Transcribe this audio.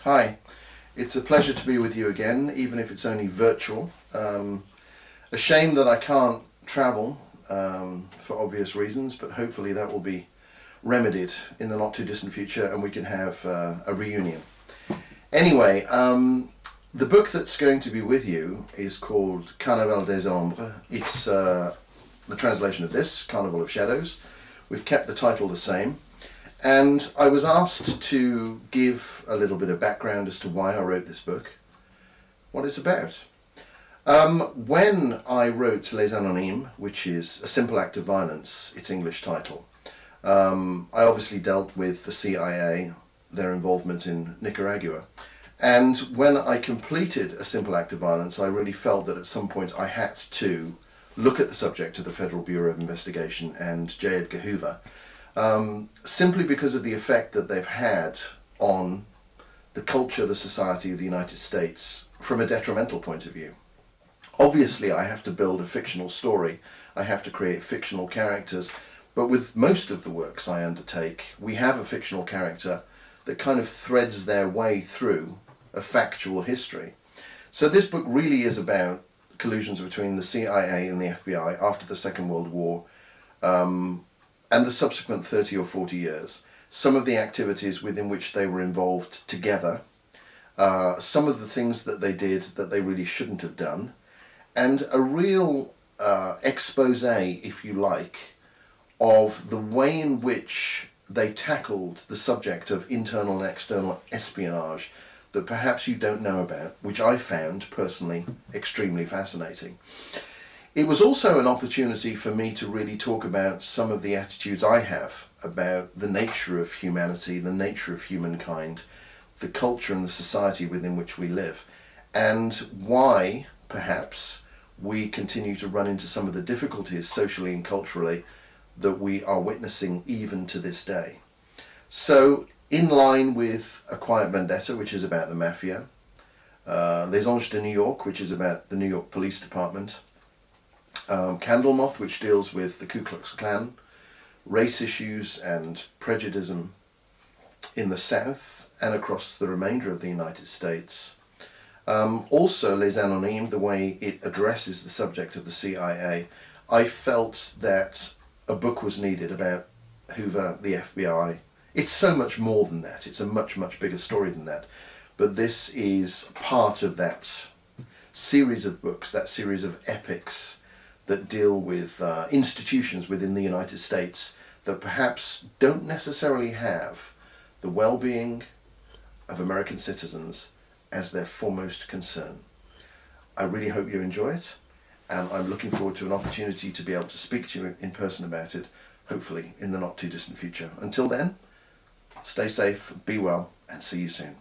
Hi, it's a pleasure to be with you again, even if it's only virtual. A shame that I can't travel for obvious reasons, but hopefully that will be remedied in the not too distant future and we can have a reunion. Anyway, the book that's going to be with you is called Carnaval des ombres. It's the translation of this, Carnival of Shadows. We've kept the title the same. And I was asked to give a little bit of background as to why I wrote this book, what it's about. When I wrote Les Anonymes, which is A Simple Act of Violence, its English title, I obviously dealt with the CIA, their involvement in Nicaragua. And when I completed A Simple Act of Violence, I really felt that at some point I had to look at the subject of the Federal Bureau of Investigation and J. Edgar Hoover, simply because of the effect that they've had on the culture, the society of the United States from a detrimental point of view. Obviously, I have to build a fictional story, I have to create fictional characters, but with most of the works I undertake, we have a fictional character that kind of threads their way through a factual history. So this book really is about collusions between the CIA and the FBI after the Second World War, and the subsequent 30 or 40 years, some of the activities within which they were involved together, some of the things that they did that they really shouldn't have done, and a real expose, if you like, of the way in which they tackled the subject of internal and external espionage that perhaps you don't know about, which I found personally extremely fascinating. It was also an opportunity for me to really talk about some of the attitudes I have about the nature of humanity, the nature of humankind, the culture and the society within which we live, and why, perhaps, we continue to run into some of the difficulties socially and culturally that we are witnessing even to this day. So, in line with A Quiet Vendetta, which is about the mafia, Les Anges de New York, which is about the New York Police Department, Candlemoth, which deals with the Ku Klux Klan, race issues and prejudice in the South and across the remainder of the United States. Also, Les Anonymes, the way it addresses the subject of the CIA, I felt that a book was needed about Hoover, the FBI. It's so much more than that. It's a much, much bigger story than that. But this is part of that series of books, that series of epics that deal with institutions within the United States that perhaps don't necessarily have the well-being of American citizens as their foremost concern. I really hope you enjoy it, and I'm looking forward to an opportunity to be able to speak to you in person about it, hopefully in the not too distant future. Until then, stay safe, be well, and see you soon.